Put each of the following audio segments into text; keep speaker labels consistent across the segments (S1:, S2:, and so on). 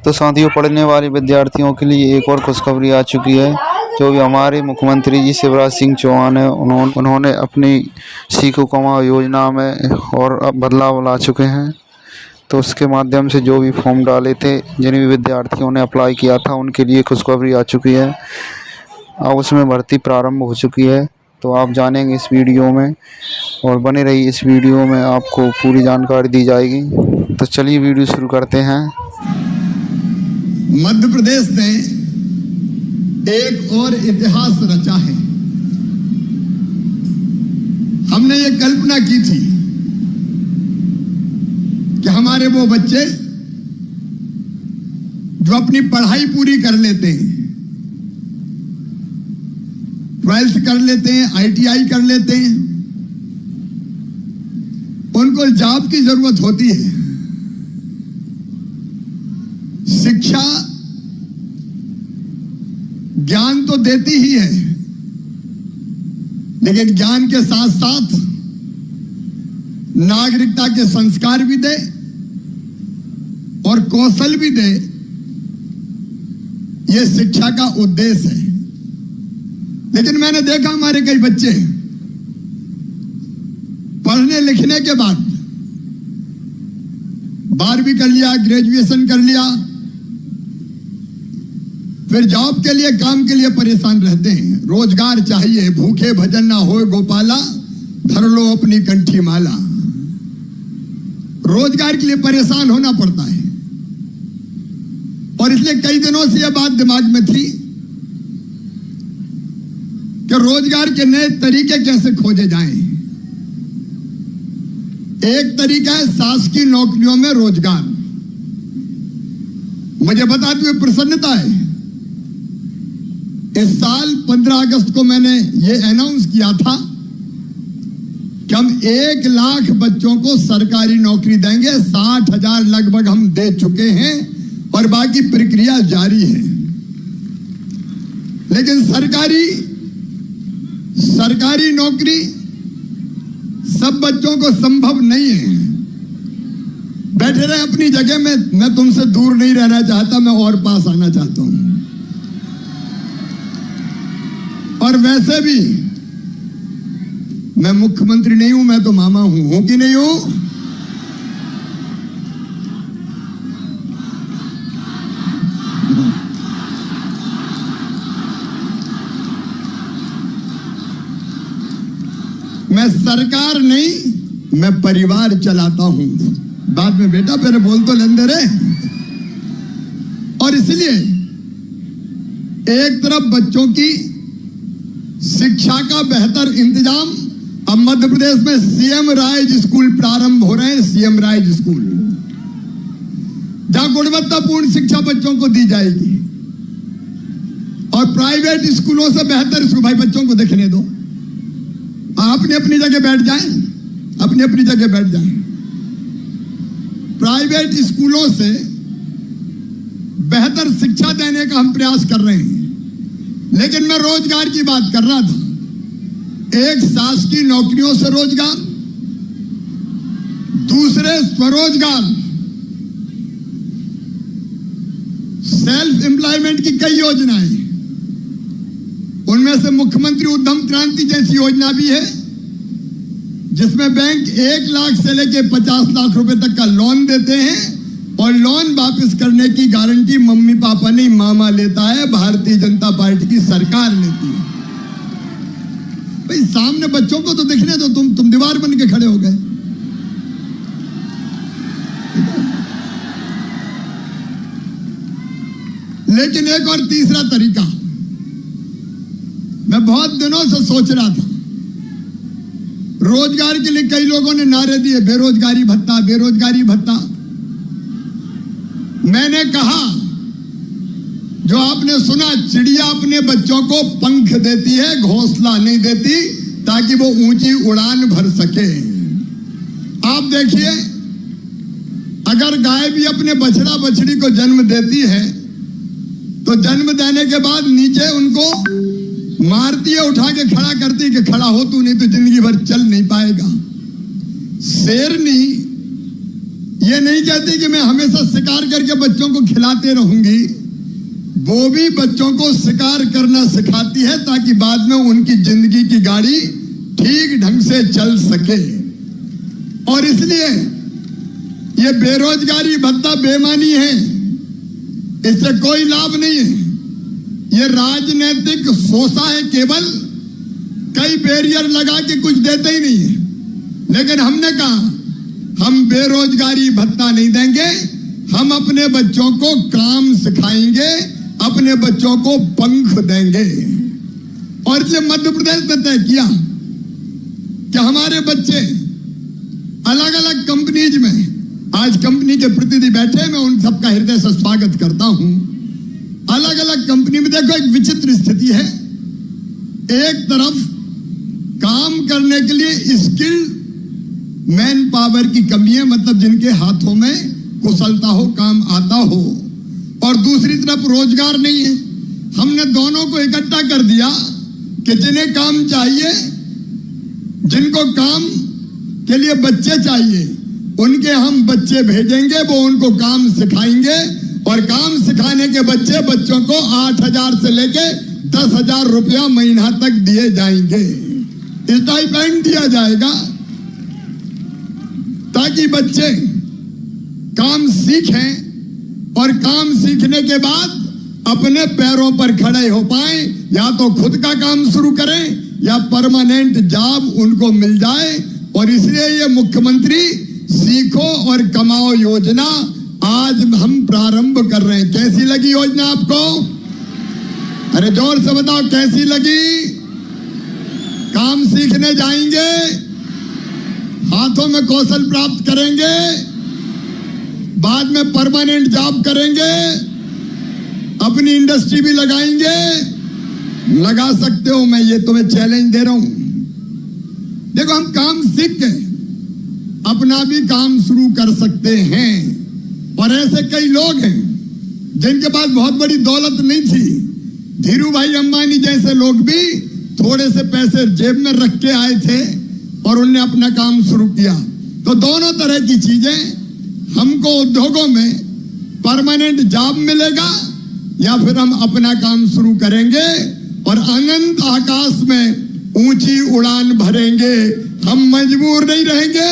S1: तो साथियों, पढ़ने वाले विद्यार्थियों के लिए एक और खुशखबरी आ चुकी है। जो भी हमारे मुख्यमंत्री जी शिवराज सिंह चौहान है, उन्होंने अपनी सीखो कमाओ योजना में और बदलाव ला चुके हैं। तो उसके माध्यम से जो भी फॉर्म डाले थे, जिन भी विद्यार्थियों ने अप्लाई किया था, उनके लिए खुशखबरी आ चुकी है। अब उसमें भर्ती प्रारंभ हो चुकी है। तो आप जानेंगे इस वीडियो में, और बने रहिए इस वीडियो में, आपको पूरी जानकारी दी जाएगी। तो चलिए वीडियो शुरू करते हैं।
S2: मध्य प्रदेश ने एक और इतिहास रचा है। हमने ये कल्पना की थी कि हमारे वो बच्चे जो अपनी पढ़ाई पूरी कर लेते हैं, 12th कर लेते हैं, ITI कर लेते हैं, उनको जॉब की जरूरत होती है। शिक्षा ज्ञान तो देती ही है, लेकिन ज्ञान के साथ साथ नागरिकता के संस्कार भी दे और कौशल भी दे। यह शिक्षा का उद्देश्य है। लेकिन मैंने देखा हमारे कई बच्चे पढ़ने लिखने के बाद 12वीं कर लिया, ग्रेजुएशन कर लिया, फिर जॉब के लिए, काम के लिए परेशान रहते हैं। रोजगार चाहिए, भूखे भजन ना होए गोपाला, धर लो अपनी कंठी माला। रोजगार के लिए परेशान होना पड़ता है। और इसलिए कई दिनों से यह बात दिमाग में थी कि रोजगार के नए तरीके कैसे खोजे जाएं। एक तरीका है शासकीय नौकरियों में रोजगार। मुझे बताते हुए प्रसन्नता है, इस साल 15 अगस्त को मैंने ये अनाउंस किया था कि हम 1 लाख बच्चों को सरकारी नौकरी देंगे। 60,000 लगभग हम दे चुके हैं और बाकी प्रक्रिया जारी है। लेकिन सरकारी नौकरी सब बच्चों को संभव नहीं है। बैठे रहे अपनी जगह में, मैं तुमसे दूर नहीं रहना चाहता, मैं और पास आना चाहता हूं। और वैसे भी मैं मुख्यमंत्री नहीं हूं, मैं तो मामा हूं कि नहीं हूं? मैं सरकार नहीं, मैं परिवार चलाता हूं। बाद में बेटा पहले बोल तो लेंदे रे। और इसलिए एक तरफ बच्चों की शिक्षा का बेहतर इंतजाम, अब मध्य प्रदेश में सीएम राइज स्कूल प्रारंभ हो रहे हैं। सीएम राइज स्कूल, जहां गुणवत्तापूर्ण शिक्षा बच्चों को दी जाएगी। और प्राइवेट स्कूलों से बेहतर स्कूल, भाई बच्चों को देखने दो, अपनी अपनी जगह बैठ जाएं, अपनी अपनी जगह बैठ जाएं। प्राइवेट स्कूलों से बेहतर शिक्षा देने का हम प्रयास कर रहे हैं। लेकिन मैं रोजगार की बात कर रहा था। एक शासकीय नौकरियों से रोजगार, दूसरे स्वरोजगार, सेल्फ एम्प्लॉयमेंट की कई योजनाएं, उनमें से मुख्यमंत्री उद्यम क्रांति जैसी योजना भी है, जिसमें बैंक 1 लाख से लेकर 50 लाख रुपए तक का लोन देते हैं और लोन वापस करने की गारंटी मम्मी पापा नहीं, मामा लेता है, भारतीय जनता पार्टी की सरकार लेती है। भाई सामने बच्चों को तो दिखने दो, तुम दीवार बन के खड़े हो गए। लेकिन एक और तीसरा तरीका मैं बहुत दिनों से सोच रहा था। रोजगार के लिए कई लोगों ने नारे दिए, बेरोजगारी भत्ता, बेरोजगारी भत्ता। मैंने कहा, जो आपने सुना, चिड़िया अपने बच्चों को पंख देती है, घोंसला नहीं देती, ताकि वो ऊंची उड़ान भर सके। आप देखिए, अगर गाय भी अपने बछड़ा बछड़ी को जन्म देती है, तो जन्म देने के बाद नीचे उनको मारती है, उठा के खड़ा करती है कि खड़ा हो तू, नहीं तो जिंदगी भर चल नहीं पाएगा। शेरनी ये नहीं कहती कि मैं हमेशा शिकार करके बच्चों को खिलाते रहूंगी, वो भी बच्चों को शिकार करना सिखाती है ताकि बाद में उनकी जिंदगी की गाड़ी ठीक ढंग से चल सके। और इसलिए ये बेरोजगारी भत्ता बेईमानी है, इससे कोई लाभ नहीं है, ये राजनीतिक सोसा है, केवल कई बैरियर लगा के कुछ देते ही नहीं है। लेकिन हमने कहा हम बेरोजगारी भत्ता नहीं देंगे, हम अपने बच्चों को काम सिखाएंगे, अपने बच्चों को पंख देंगे। और इसलिए मध्य प्रदेश ने तय किया कि हमारे बच्चे अलग अलग कंपनीज में, आज कंपनी के प्रतिनिधि बैठे, मैं उन सबका हृदय से स्वागत करता हूं। अलग अलग कंपनी में देखो एक विचित्र स्थिति है, एक तरफ काम करने के लिए स्किल्ड मैन पावर की कमी है, मतलब जिनके हाथों में कुशलता हो, काम आता हो, और दूसरी तरफ रोजगार नहीं है। हमने दोनों को इकट्ठा कर दिया कि जिन्हें काम चाहिए, जिनको काम के लिए बच्चे चाहिए, उनके हम बच्चे भेजेंगे, वो उनको काम सिखाएंगे, और काम सिखाने के बच्चों को 8,000 से लेके 10,000 रुपया महीना तक दिए जाएंगे, स्टाइपेंड दिया जाएगा, ताकि बच्चे काम सीखें और काम सीखने के बाद अपने पैरों पर खड़े हो पाए, या तो खुद का काम शुरू करें या परमानेंट जॉब उनको मिल जाए। और इसलिए ये मुख्यमंत्री सीखो और कमाओ योजना आज हम प्रारंभ कर रहे हैं। कैसी लगी योजना आपको? अरे जोर से बताओ कैसी लगी? काम सीखने जाएंगे, हाथों में कौशल प्राप्त करेंगे, बाद में परमानेंट जॉब करेंगे, अपनी इंडस्ट्री भी लगाएंगे। लगा सकते हो, मैं ये तुम्हें चैलेंज दे रहा हूं। देखो हम काम सीख के अपना भी काम शुरू कर सकते हैं, और ऐसे कई लोग हैं जिनके पास बहुत बड़ी दौलत नहीं थी। धीरू भाई अंबानी जैसे लोग भी थोड़े से पैसे जेब में रख के आए थे और उनने अपना काम शुरू किया। तो दोनों तरह की चीजें, हमको उद्योगों में परमानेंट जॉब मिलेगा, या फिर हम अपना काम शुरू करेंगे और अनंत आकाश में ऊंची उड़ान भरेंगे। हम मजबूर नहीं रहेंगे,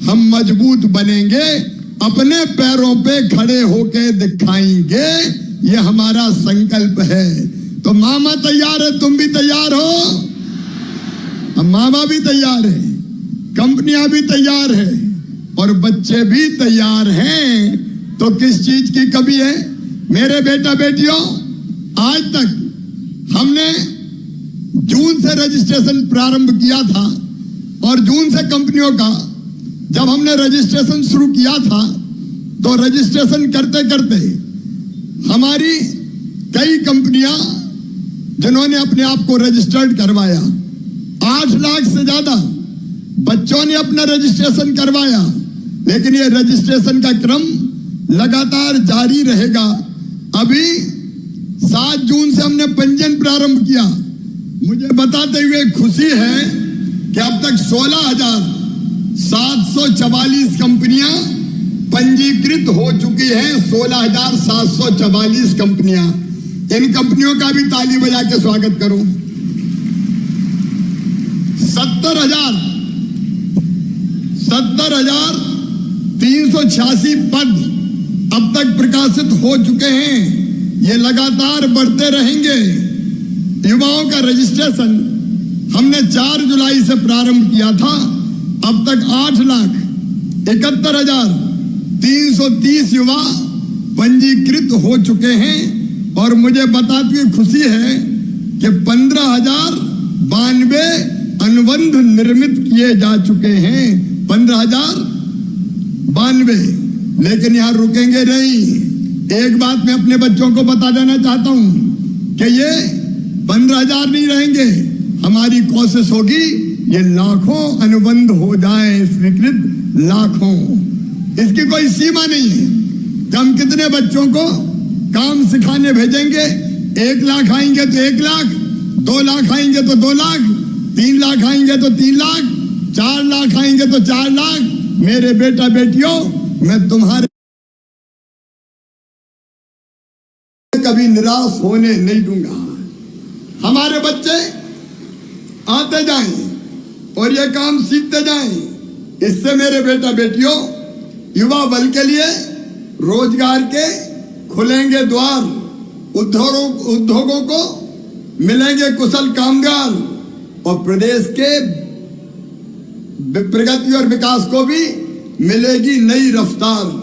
S2: हम मजबूत बनेंगे, अपने पैरों पे खड़े होके दिखाएंगे। ये हमारा संकल्प है। तो मामा तैयार है, तुम भी तैयार हो, मामा भी तैयार है, कंपनियां भी तैयार है, और बच्चे भी तैयार हैं। तो किस चीज की कमी है? मेरे बेटा बेटियों, आज तक हमने जून से रजिस्ट्रेशन प्रारंभ किया था, और जून से कंपनियों का जब हमने रजिस्ट्रेशन शुरू किया था, तो रजिस्ट्रेशन करते करते हमारी कई कंपनियां जिन्होंने अपने आप को रजिस्टर्ड करवाया, 8 लाख से ज्यादा बच्चों ने अपना रजिस्ट्रेशन करवाया। लेकिन ये रजिस्ट्रेशन का क्रम लगातार जारी रहेगा। अभी 7 जून से हमने पंजीयन प्रारंभ किया। मुझे बताते हुए खुशी है कि अब तक 16,744 कंपनियां पंजीकृत हो चुकी हैं। 16,744 कंपनियां। इन कंपनियों का भी ताली बजा के स्वागत करो। 70,386 पद अब तक प्रकाशित हो चुके हैं। ये लगातार बढ़ते रहेंगे। युवाओं का रजिस्ट्रेशन हमने 4 जुलाई से प्रारंभ किया था। अब तक 8,71,330 युवा पंजीकृत हो चुके हैं। और मुझे बताते हुए खुशी है कि 15,092 अनुबंध निर्मित किए जा चुके हैं। 15,092। लेकिन यहां रुकेंगे नहीं। एक बात मैं अपने बच्चों को बता देना चाहता हूं कि ये 15,000 नहीं रहेंगे। हमारी कोशिश होगी ये लाखों अनुबंध हो जाएं, स्वीकृत लाखों। इसकी कोई सीमा नहीं है कि हम कितने बच्चों को काम सिखाने भेजेंगे। 1 लाख आएंगे तो 1 लाख, 2 लाख आएंगे तो 2 लाख, 3 लाख आएंगे तो 3 लाख, 4 लाख आएंगे तो 4 लाख। मेरे बेटा बेटियों, मैं तुम्हारे कभी निराश होने नहीं दूंगा। हमारे बच्चे आते जाएं और ये काम सीखते जाएं। इससे मेरे बेटा बेटियों, युवा बल के लिए रोजगार के खुलेंगे द्वार, उद्योगों को मिलेंगे कुशल कामगार और प्रदेश के प्रगति और विकास को भी मिलेगी नई रफ्तार।